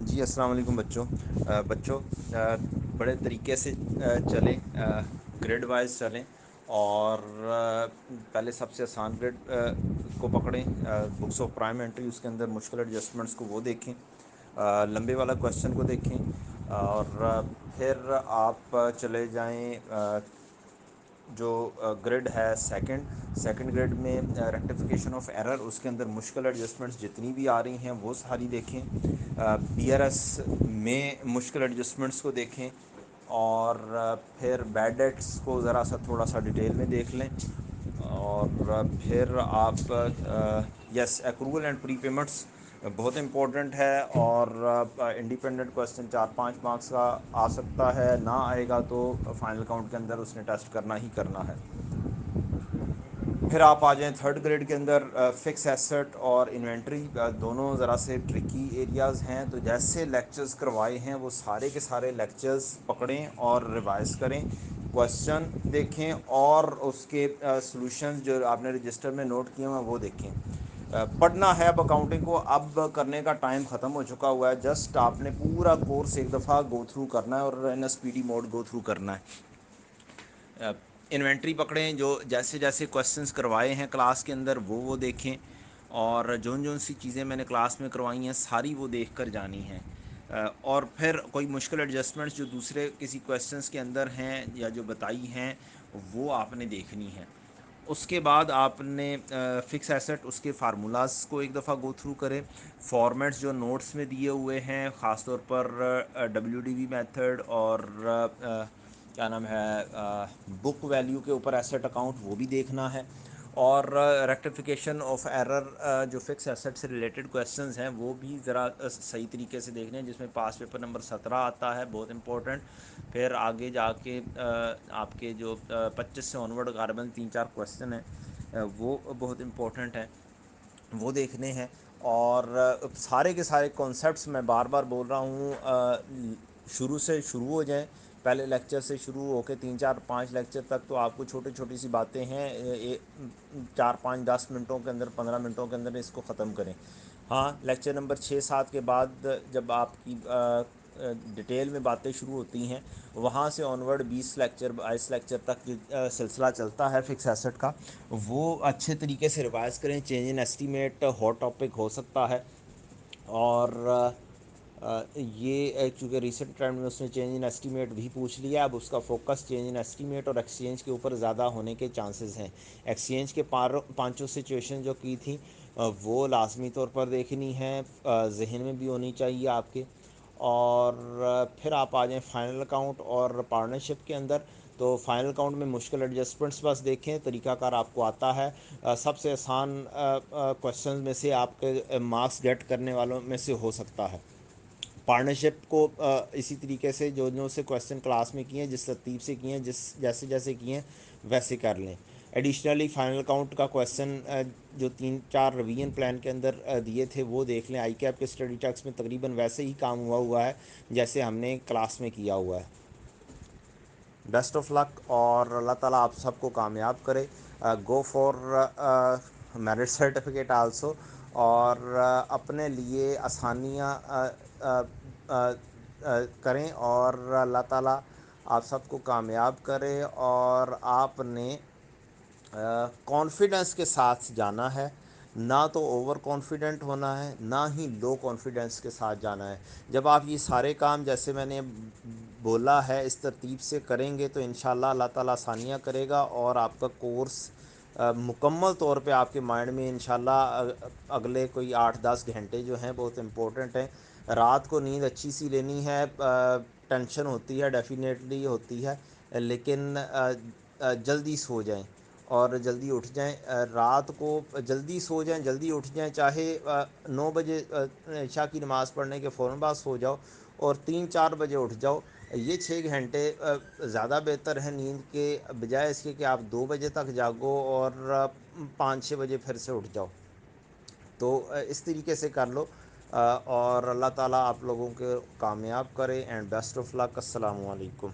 جی السلام علیکم بچوں بڑے طریقے سے چلیں، گریڈ وائز چلیں اور پہلے سب سے آسان گریڈ کو پکڑیں، بکس آف پرائم انٹری، اس کے اندر مشکل ایڈجسٹمنٹس کو وہ دیکھیں، لمبے والا کویشچن کو دیکھیں اور پھر آپ چلے جائیں جو گریڈ ہے سیکنڈ گریڈ میں ریکٹیفیکیشن آف ایرر، اس کے اندر مشکل ایڈجسٹمنٹس جتنی بھی آ رہی ہیں وہ ساری دیکھیں، بی آر ایس میں مشکل ایڈجسٹمنٹس کو دیکھیں اور پھر بیڈ ڈیٹس کو ذرا سا تھوڑا سا ڈیٹیل میں دیکھ لیں اور پھر آپ یس ایکروول اینڈ پری پیمنٹس بہت امپورٹنٹ ہے اور انڈیپینڈنٹ کویشچن 4-5 مارکس کا آ سکتا ہے، نہ آئے گا تو فائنل کاؤنٹ کے اندر اس نے ٹیسٹ کرنا ہی کرنا ہے۔ پھر آپ آ جائیں تھرڈ گریڈ کے اندر، فکس ایسٹ اور انوینٹری دونوں ذرا سے ٹرکی ایریاز ہیں، تو جیسے لیکچرز کروائے ہیں وہ سارے کے سارے لیکچرز پکڑیں اور ریوائز کریں، کویشچن دیکھیں اور اس کے سلوشنز جو آپ نے رجسٹر میں نوٹ کیے ہیں وہ دیکھیں۔ پڑھنا ہے اب اکاؤنٹنگ کو، اب کرنے کا ٹائم ختم ہو چکا ہوا ہے، جسٹ آپ نے پورا کورس ایک دفعہ گو تھرو کرنا ہے اور ان اسپیڈی موڈ گو تھرو کرنا ہے۔ انوینٹری پکڑیں، جو جیسے جیسے کویشچنز کروائے ہیں کلاس کے اندر وہ دیکھیں اور جون سی چیزیں میں نے کلاس میں کروائی ہیں ساری وہ دیکھ کر جانی ہیں، اور پھر کوئی مشکل ایڈجسٹمنٹس جو دوسرے کسی کویشچنز کے اندر ہیں یا جو بتائی ہیں وہ آپ نے دیکھنی ہے۔ اس کے بعد آپ نے فکس ایسٹ اس کے فارمولاز کو ایک دفعہ گو تھرو کریں، فارمیٹس جو نوٹس میں دیے ہوئے ہیں خاص طور پر ڈبلیو ڈی وی میتھڈ اور کیا نام ہے بک ویلیو کے اوپر ایسٹ اکاؤنٹ وہ بھی دیکھنا ہے، اور ریکٹیفیکیشن آف ایرر جو فکس ایسٹ سے ریلیٹڈ کویشچنز ہیں وہ بھی ذرا صحیح طریقے سے دیکھنے ہیں، جس میں پاس پیپر نمبر 17 آتا ہے، بہت امپورٹنٹ۔ پھر آگے جا کے آپ کے جو 25 سے آنورڈ غالباً 3-4 کویشچن ہیں وہ بہت امپورٹنٹ ہیں، وہ دیکھنے ہیں، اور سارے کے سارے کانسیپٹس میں بار بار بول رہا ہوں شروع سے شروع ہو جائیں، پہلے لیکچر سے شروع ہو کے 3-4-5 لیکچر تک تو آپ کو چھوٹی سی باتیں ہیں، 4-5-10 منٹوں کے اندر 15 منٹوں کے اندر اس کو ختم کریں۔ ہاں لیکچر نمبر 6-7 کے بعد جب آپ کی ڈیٹیل میں باتیں شروع ہوتی ہیں، وہاں سے آنورڈ 20 لیکچر 22 لیکچر تک جو سلسلہ چلتا ہے فکس ایسٹ کا، وہ اچھے طریقے سے ریوائز کریں۔ Change in estimate hot topic ہو سکتا ہے، اور یہ چونکہ ریسنٹ ٹائم میں اس نے چینج ان ایسٹیمیٹ بھی پوچھ لیا، اب اس کا فوکس چینج ان ایسٹیمیٹ اور ایکسچینج کے اوپر زیادہ ہونے کے چانسز ہیں۔ ایکسچینج کے پانچوں سچویشن جو کی تھیں وہ لازمی طور پر دیکھنی ہے، ذہن میں بھی ہونی چاہیے آپ کے، اور پھر آپ آ جائیں فائنل اکاؤنٹ اور پارٹنرشپ کے اندر، تو فائنل اکاؤنٹ میں مشکل ایڈجسٹمنٹس بس دیکھیں، طریقہ کار آپ کو آتا ہے، سب سے آسان کویشچنز میں سے آپ کے مارکس گیٹ کرنے والوں میں سے ہو سکتا ہے۔ پارٹنرشپ کو اسی طریقے سے جو سے کویشچن کلاس میں کیے ہیں، جس ترتیب سے کیے ہیں، جیسے کیے ہیں ویسے کر لیں۔ ایڈیشنلی فائنل اکاؤنٹ کا کویشچن جو 3-4 ریویژن پلان کے اندر دیے تھے وہ دیکھ لیں، آئی کیپ کے اسٹڈی ٹیکس میں تقریباً ویسے ہی کام ہوا ہے جیسے ہم نے کلاس میں کیا ہوا ہے۔ بیسٹ آف لک، اور اللہ تعالیٰ آپ سب کو کامیاب کرے۔ Go for merit certificate also, اور اپنے لیے آسانیاں کریں، اور اللہ تعالیٰ آپ سب کو کامیاب کرے، اور آپ نے کانفیڈنس کے ساتھ جانا ہے، نہ تو اوور کانفیڈنٹ ہونا ہے نہ ہی لو کانفیڈنس کے ساتھ جانا ہے۔ جب آپ یہ سارے کام جیسے میں نے بولا ہے اس ترتیب سے کریں گے تو انشاءاللہ اللہ تعالیٰ آسانیاں کرے گا، اور آپ کا کورس مکمل طور پہ آپ کے مائنڈ میں انشاءاللہ اگلے کوئی 8-10 گھنٹے جو ہیں بہت امپورٹنٹ ہیں۔ رات کو نیند اچھی سی لینی ہے، ٹینشن ہوتی ہے ڈیفینیٹلی ہوتی ہے، لیکن جلدی سو جائیں اور جلدی اٹھ جائیں، رات کو جلدی سو جائیں جلدی اٹھ جائیں، چاہے 9 بجے عشاء کی نماز پڑھنے کے فوراً بعد سو جاؤ اور 3-4 بجے اٹھ جاؤ، یہ 6 گھنٹے زیادہ بہتر ہے نیند کے بجائے اس کے کہ آپ 2 بجے تک جاگو اور 5-6 بجے پھر سے اٹھ جاؤ۔ تو اس طریقے سے کر لو، اور اللہ تعالیٰ آپ لوگوں کے کامیاب کرے، اینڈ بیسٹ آف لک۔ السلام علیکم۔